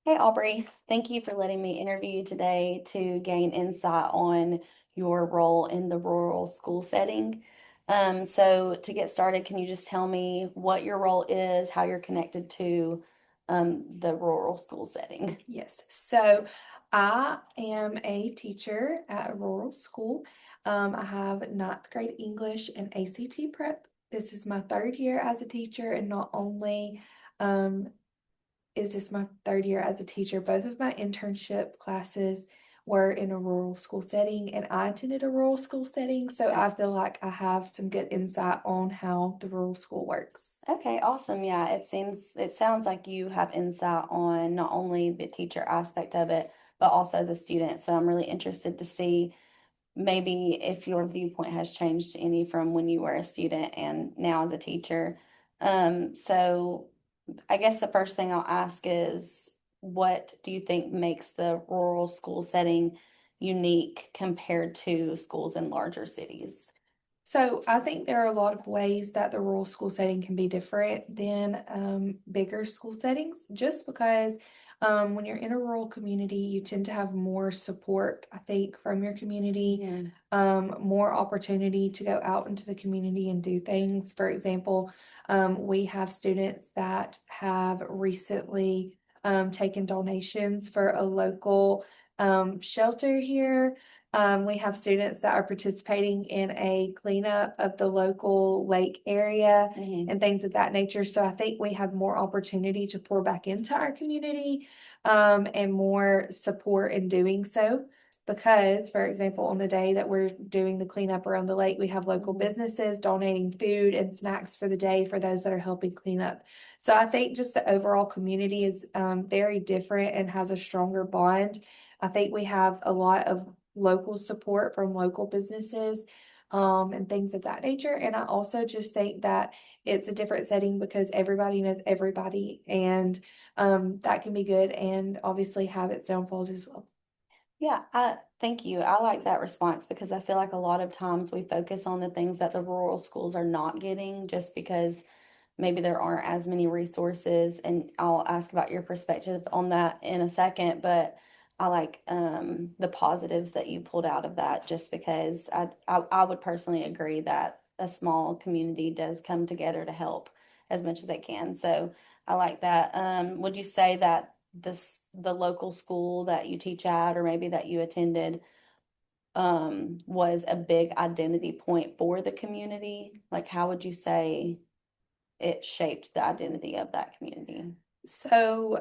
Hey Aubrey, thank you for letting me interview you today to gain insight on your role in the rural school setting. So to get started, can you just tell me what your role is, how you're connected to the rural school setting? Yes. So I am a teacher at a rural school. I have ninth grade English and ACT prep. This is my third year as a teacher, and not only um, is this my third year as a teacher, both of my internship classes were in a rural school setting, and I attended a rural school setting. So Okay. I feel like I have some good insight on how the rural school works. Okay, awesome. Yeah, it sounds like you have insight on not only the teacher aspect of it, but also as a student. So I'm really interested to see maybe if your viewpoint has changed any from when you were a student and now as a teacher. So I guess the first thing I'll ask is, what do you think makes the rural school setting unique compared to schools in larger cities? So I think there are a lot of ways that the rural school setting can be different than bigger school settings, just because when you're in a rural community, you tend to have more support, I think, from your community, Yeah. more opportunity to go out into the community and do things. For example, we have students that have recently taken donations for a local shelter here. We have students that are participating in a cleanup of the local lake area Mhm. and things of that nature. So I think we have more opportunity to pour back into our community and more support in doing so. Because, for example, on the day that we're doing the cleanup around the lake, we have local Mhm. businesses donating food and snacks for the day for those that are helping clean up. So I think just the overall community is very different and has a stronger bond. I think we have a lot of local support from local businesses and things of that nature. And I also just think that it's a different setting because everybody knows everybody, and that can be good and obviously have its downfalls as well. Yeah, I thank you. I like that response because I feel like a lot of times we focus on the things that the rural schools are not getting just because maybe there aren't as many resources. And I'll ask about your perspectives on that in a second, but I like the positives that you pulled out of that just because I would personally agree that a small community does come together to help as much as they can. So I like that. Would you say that the local school that you teach at or maybe that you attended was a big identity point for the community? Like how would you say it shaped the identity of that community? So,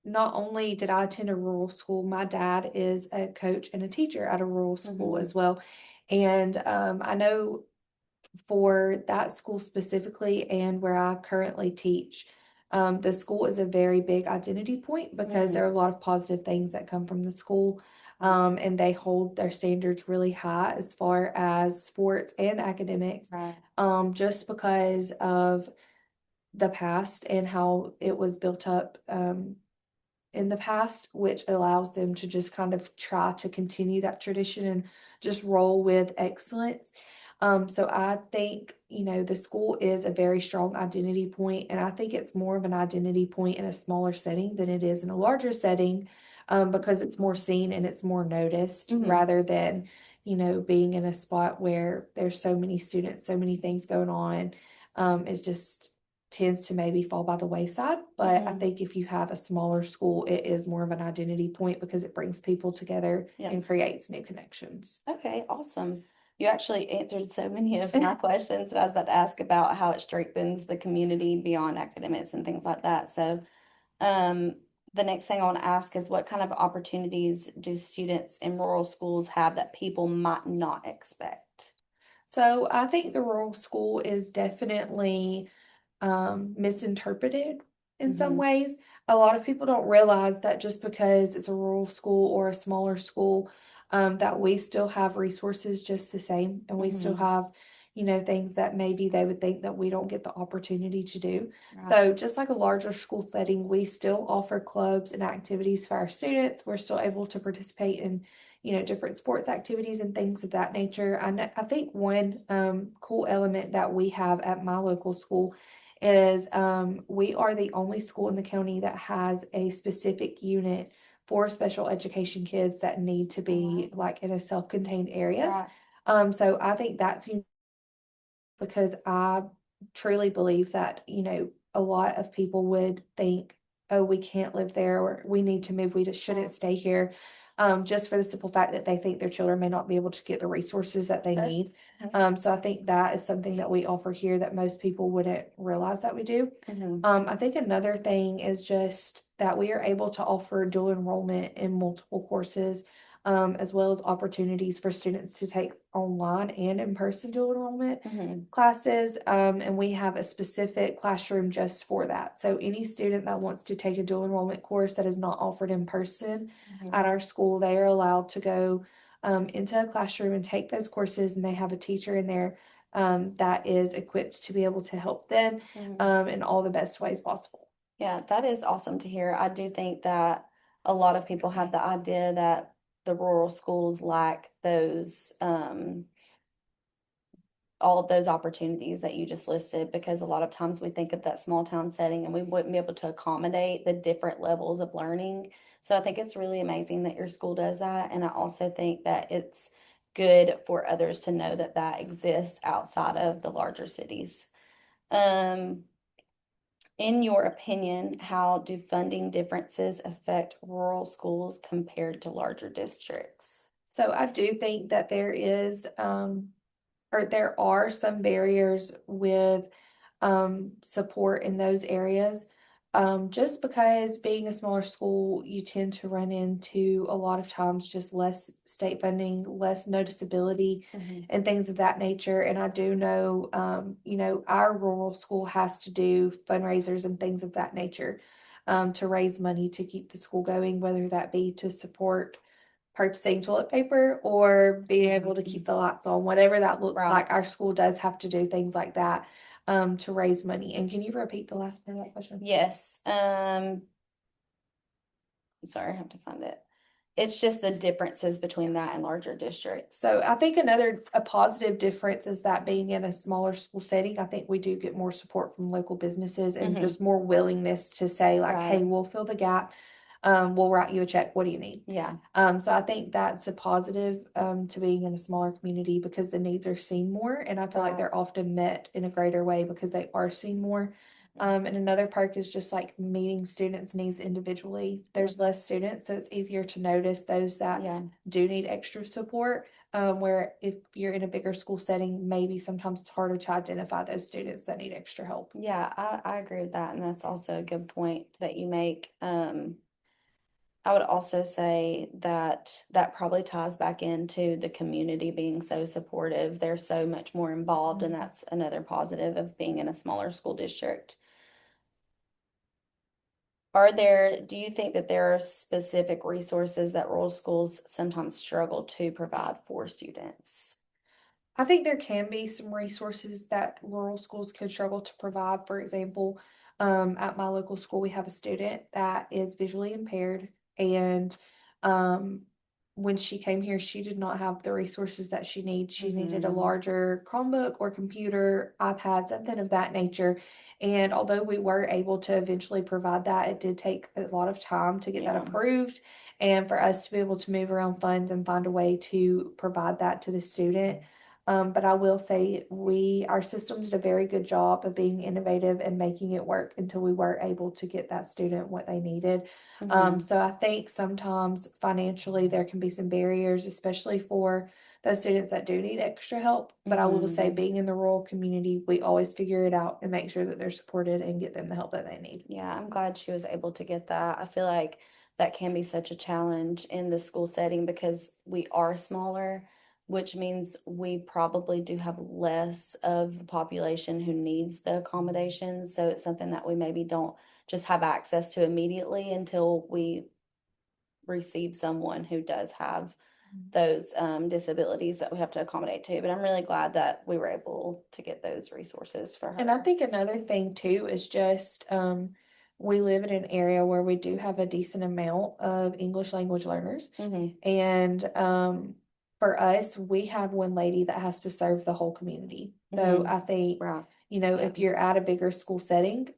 not only did I attend a rural school, my dad is a coach and a teacher at a rural school Hmm. as well. And I know for that school specifically and where I currently teach, the school is a very big identity point because there Mm, are a lot of positive things that come from the school. right, And they hold their standards really high as far as sports and academics, right. just because of the past and how it was built up in the past, which allows them to just kind of try to continue that tradition and just roll with excellence. So I think, the school is a very strong identity point, and I think it's more of an identity point in a smaller setting than it is in a larger setting, because it's more seen and it's more noticed Hmm. rather than, being in a spot where there's so many students, so many things going on. It's just tends to maybe fall by the wayside. But I Hmm. think if you have a smaller school, it is more of an identity point because it brings people together Yep. and creates new connections. Okay, awesome. You actually answered so many of my questions that I was about to ask about how it strengthens the community beyond academics and things like that. So, um, the next thing I want to ask is what kind of opportunities do students in rural schools have that people might not expect? So I think the rural school is definitely misinterpreted in some Hmm. ways. A lot of people don't realize that just because it's a rural school or a smaller school, that we still have resources just the same, and we still Hmm. have, things that maybe they would think that we don't get the opportunity to do. Right. So, just like a larger school setting, we still offer clubs and activities for our students. We're still able to participate in, different sports activities and things of that nature. I think one cool element that we have at my local school is we are the only school in the county that has a specific unit for special education kids that need to be Oh, like in a self-contained area. right. So I think that's because I truly believe that, a lot of people would think, oh, we can't live there or we need to move, we just shouldn't Right. stay here. Just for the simple fact that they think their children may not be able to get the resources that they Sure. need. Mhm. So I think that is something that we offer here that most people wouldn't realize that we do. Mhm. I think another thing is just that we are able to offer dual enrollment in multiple courses, as well as opportunities for students to take online and in-person dual enrollment Mhm. classes, and we have a specific classroom just for that. So any student that wants to take a dual enrollment course that is not offered in person Mhm. at our school, they are allowed to go into a classroom and take those courses, and they have a teacher in there that is equipped to be able to help them Mhm. in all the best ways possible. Yeah, that is awesome to hear. I do think that a lot of people have the idea that the rural schools lack those all of those opportunities that you just listed because a lot of times we think of that small town setting and we wouldn't be able to accommodate the different levels of learning. So I think it's really amazing that your school does that. And I also think that it's good for others to know that that exists outside of the larger cities. Um, in your opinion, how do funding differences affect rural schools compared to larger districts? So I do think that there is or there are some barriers with support in those areas. Just because being a smaller school, you tend to run into a lot of times just less state funding, less noticeability, Mhm. and things of that nature. And I do know, our rural school has to do fundraisers and things of that nature to raise money to keep the school going, whether that be to support purchasing toilet paper or being able to keep Mhm. the lights on, whatever that looks Right. like. Our school does have to do things like that to raise money. And can you repeat the last part of that question? Yes. I'm sorry, I have to find it. It's just the differences between that and larger So districts. I think a positive difference is that being in a smaller school setting, I think we do get more support from local businesses and Hmm. just more willingness to say like, hey, Right. we'll fill the gap. We'll write you a check. What do you need? Yeah. So I think that's a positive to being in a smaller community because the needs are seen more, and I feel like Right. they're often met in a greater way because they are seen more. And another perk is just like meeting students' needs individually. Yeah. There's less students, so it's easier to notice those that Yeah. do need extra support. Where if you're in a bigger school setting, maybe sometimes it's harder to identify those students that need extra help. Yeah, I agree with that. And that's also a good point that you make. I would also say that that probably ties back into the community being so supportive. They're so much more involved, and Mhm. that's another positive of being in a smaller school district. Do you think that there are specific resources that rural schools sometimes struggle to provide for students? I think there can be some resources that rural schools could struggle to provide. For example, at my local school, we have a student that is visually impaired, and um, when she came here, she did not have the resources that she needs. She needed a Hmm. larger Chromebook or computer, iPad, something of that nature. And although we were able to eventually provide that, it did take a lot of time to get that Yeah. approved and for us to be able to move around funds and find a way to provide that to the student. But I will say our system did a very good job of being innovative and making it work until we were able to get that student what they needed. Hmm. So I think sometimes financially there can be some barriers, especially for those students that do need extra help. But I will say, Hmm. being in the rural community, we always figure it out and make sure that they're supported and get them the help that they need. Yeah, I'm glad she was able to get that. I feel like that can be such a challenge in the school setting because we are smaller, which means we probably do have less of the population who needs the accommodations. So it's something that we maybe don't just have access to immediately until we receive someone who does have those disabilities that we have to accommodate to. But I'm really glad that we were able to get those resources for And I her. think another thing too is just we live in an area where we do have a decent amount of English language learners. Hmm. And for us, we have one lady that has to serve the whole community. So Hmm. I think Right. Yeah. If you're at a bigger school setting,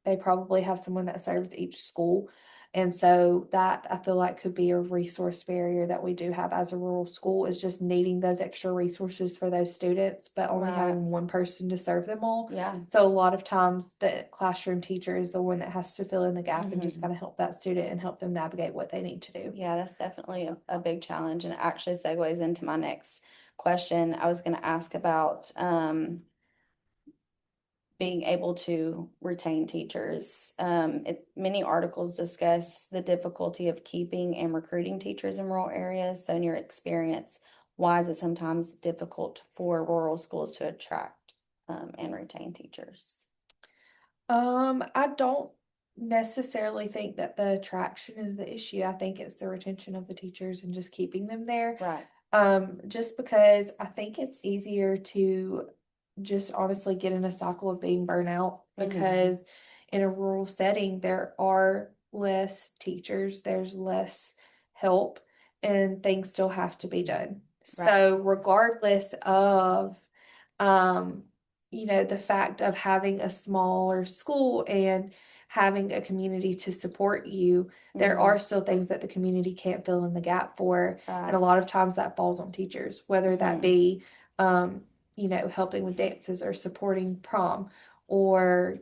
they probably have someone that serves each school. And so that I feel like could be a resource barrier that we do have as a rural school is just needing those extra resources for those students, but only Right. having one person to serve them all. Yeah. So a lot of times the classroom teacher is the one that has to fill in the gap and just Hmm. kind of help that student and help them navigate what they need to do. Yeah, that's definitely a big challenge, and it actually segues into my next question. I was going to ask about being able to retain teachers. Many articles discuss the difficulty of keeping and recruiting teachers in rural areas. So, in your experience, why is it sometimes difficult for rural schools to attract and retain teachers? I don't necessarily think that the attraction is the issue. I think it's the retention of the teachers and just keeping them there. Right. Just because I think it's easier to just honestly get in a cycle of being burnout Hmm. because in a rural setting, there are less teachers, there's less help, and things still have to be done. Right. So, regardless of, um, the fact of having a smaller school and having a community to support you, there Hmm. are still things that the community can't fill in the gap for. And Right. a lot of times that falls on teachers, whether that Hmm. be, um, helping with dances or supporting prom or,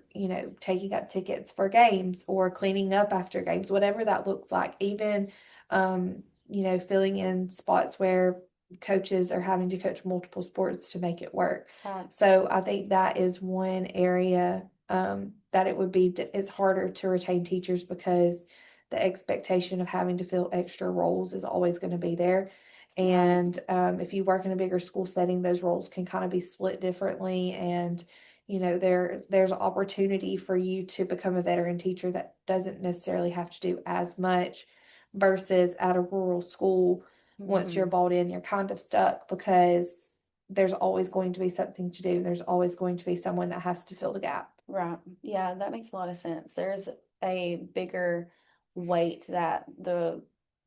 taking up tickets for games or cleaning up after games, whatever that looks like. Even, filling in spots where coaches are having to coach multiple sports to make it work. Right. So I think that is one area that it would be, it's harder to retain teachers because the expectation of having to fill extra roles is always going to be there. Right. And if you work in a bigger school setting, those roles can kind of be split differently. And, there's opportunity for you to become a veteran teacher that doesn't necessarily have to do as much versus at a rural school. Once you're Hmm. bought in, you're kind of stuck because there's always going to be something to do. There's always going to be someone that has to fill the gap. Right. Yeah, that makes a lot of sense. There's a bigger weight that the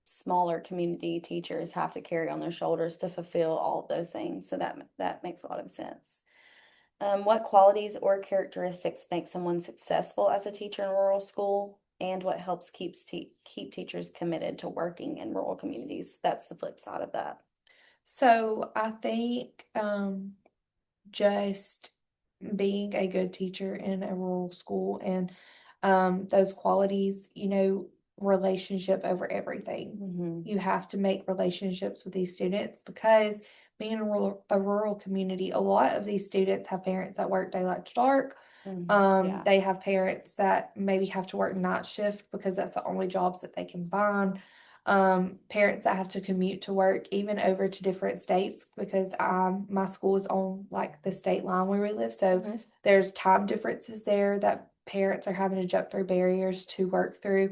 smaller community teachers have to carry on their shoulders to fulfill all of those things. So that makes a lot of sense. What qualities or characteristics make someone successful as a teacher in a rural school, and what helps keep teachers committed to working in rural communities? That's the flip side of that. So I think just being a good teacher in a rural school and those qualities, relationship over everything. Hmm. You have to make relationships with these students because being in a rural community, a lot of these students have parents that work daylight to dark. Hmm. Yeah. They have parents that maybe have to work night shift because that's the only jobs that they can find. Parents that have to commute to work, even over to different states, because my school is on like the state line where we live. So Hmm. there's time differences there that parents are having to jump through barriers to work through.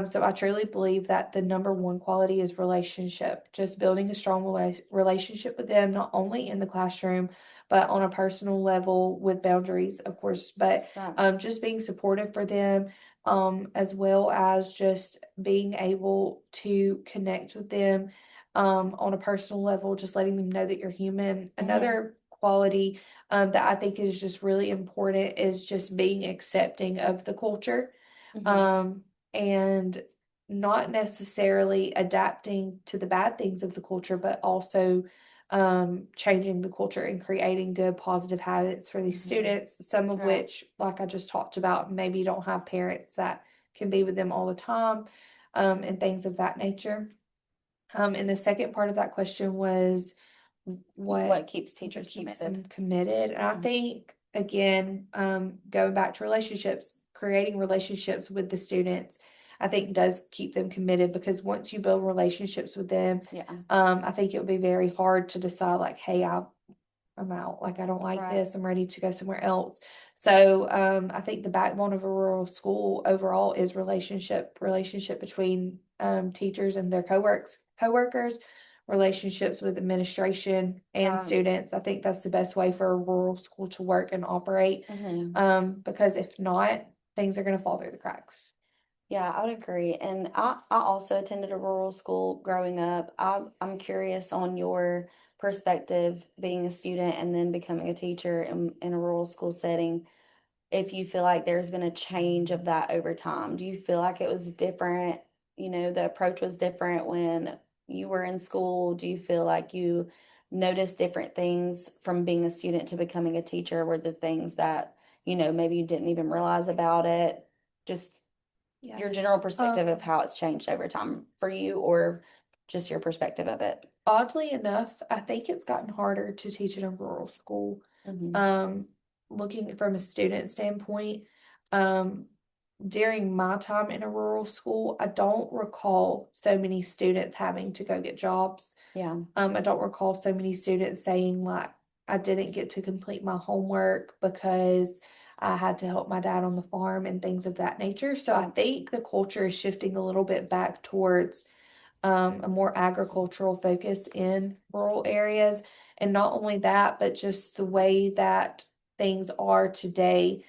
So I truly believe that the number one quality is relationship, just building a strong relationship with them, not only in the classroom, but on a personal level with boundaries, of course, but Right. just being supportive for them, as well as just being able to connect with them on a personal level, just letting them know that you're human. Hmm. Another quality that I think is just really important is just being accepting of the culture, Hmm. um, and not necessarily adapting to the bad things of the culture, but also changing the culture and creating good positive habits for these Hmm. students, some of Right. which, like I just talked about, maybe don't have parents that can be with them all the time, and things of that nature. And the second part of that question was What what keeps teachers keeps committed? them committed. And I Mhm. think, again, going back to relationships, creating relationships with the students, I think does keep them committed because once you build relationships with them, Yeah. I think it would be very hard to decide, like, hey, I'm out. Like, I don't like Right. this. I'm ready to go somewhere else. So, I think the backbone of a rural school overall is relationship between teachers and their coworkers, relationships with administration and Right. students. I think that's the best way for a rural school to work and operate. Hmm. Because if not, things are going to fall through the cracks. Yeah, I would agree. And I also attended a rural school growing up. I'm curious on your perspective, being a student and then becoming a teacher in a rural school setting, if you feel like there's been a change of that over time. Do you feel like it was different? The approach was different when you were in school. Do you feel like you noticed different things from being a student to becoming a teacher? Were the things that, maybe you didn't even realize about it? Just Yeah. your general perspective of Um, how it's changed over time for you, or just your perspective of it. Oddly enough, I think it's gotten harder to teach in a rural school. Hmm. Um, Looking from a student standpoint, um, during my time in a rural school, I don't recall so many students having to go get jobs. Yeah. I don't recall so many students saying like I didn't get to complete my homework because I had to help my dad on the farm and things of that nature. So I Right. think the culture is shifting a little bit back towards a more agricultural focus in rural areas. And not only that, but just the way that things are today.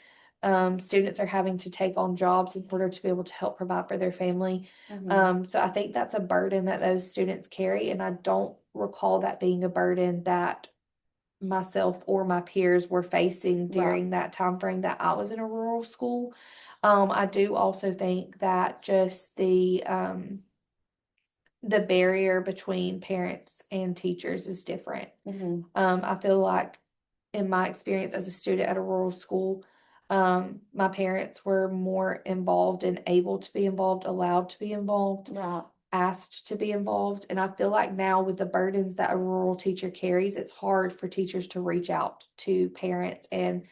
Students are having to take on jobs in order to be able to help provide for their family. Hmm. So I think that's a burden that those students carry, and I don't recall that being a burden that myself or my peers were facing Right. during that time frame that I was in a rural school. I do also think that just the barrier between parents and teachers is different. Hmm. I feel like in my experience as a student at a rural school, my parents were more involved and able to be involved, allowed to be involved, Right. asked to be involved. And I feel like now with the burdens that a rural teacher carries, it's hard for teachers to reach out to parents and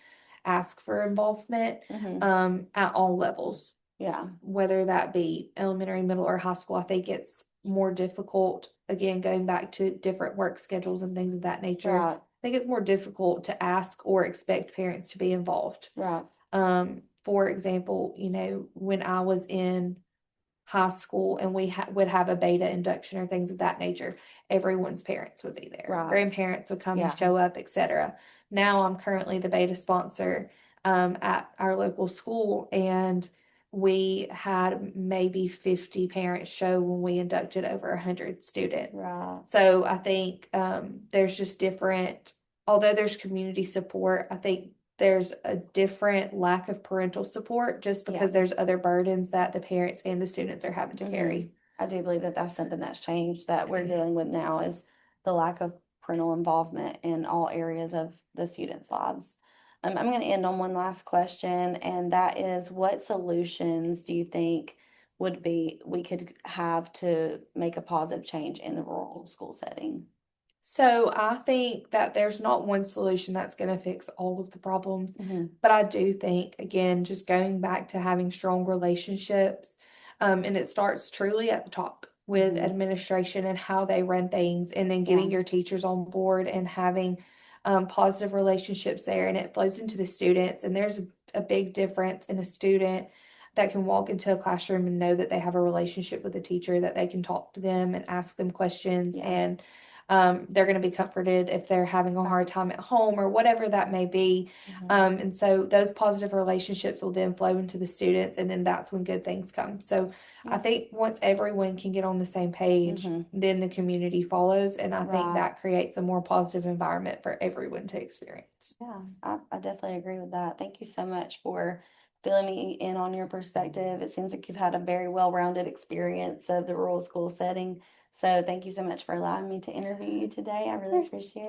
ask for involvement Hmm. at all levels, Yeah. whether that be elementary, middle, or high school. I think it's more difficult, again, going back to different work schedules and things of that nature. Right. I think it's more difficult to ask or expect parents to be involved. Right. For example, when I was in high school and we would have a beta induction or things of that nature, everyone's parents would be there. Right. Grandparents would come and Yeah. show up, etc. Now I'm currently the beta sponsor at our local school, and we had maybe 50 parents show when we inducted over 100 students. Right. So I think there's just different, although there's community support, I think there's a different lack of parental support just Yeah. because there's other burdens that the parents and the students are having to Hmm. carry. I do believe that that's something that's changed that we're dealing with now is the lack of parental involvement in all areas of the students' lives. I'm going to end on one last question, and that is, what solutions do you think would be we could have to make a positive change in the rural school setting? So I think that there's not one solution that's going to fix all of the problems, Hmm. but I do think, again, just going back to having strong relationships, and it starts truly at the top with Hmm. administration and how they run things, and then Yeah. getting your teachers on board and having positive relationships there, and it flows into the students. And there's a big difference in a student that can walk into a classroom and know that they have a relationship with a teacher, that they can talk to them and ask them questions, Yeah. and they're going to be comforted if they're having a hard Right. time at home or whatever that may be. Hmm. And so those positive relationships will then flow into the students, and then that's when good things come. So I Yeah. think once everyone can get on the same page, Hmm. then the community follows. And I think Right. that creates a more positive environment for everyone to experience. Yeah, I definitely agree with that. Thank you so much for filling me in on your perspective. It seems like you've had a very well-rounded experience of the rural school setting. So thank you so much for allowing me to interview you today. I Of really course. appreciate it.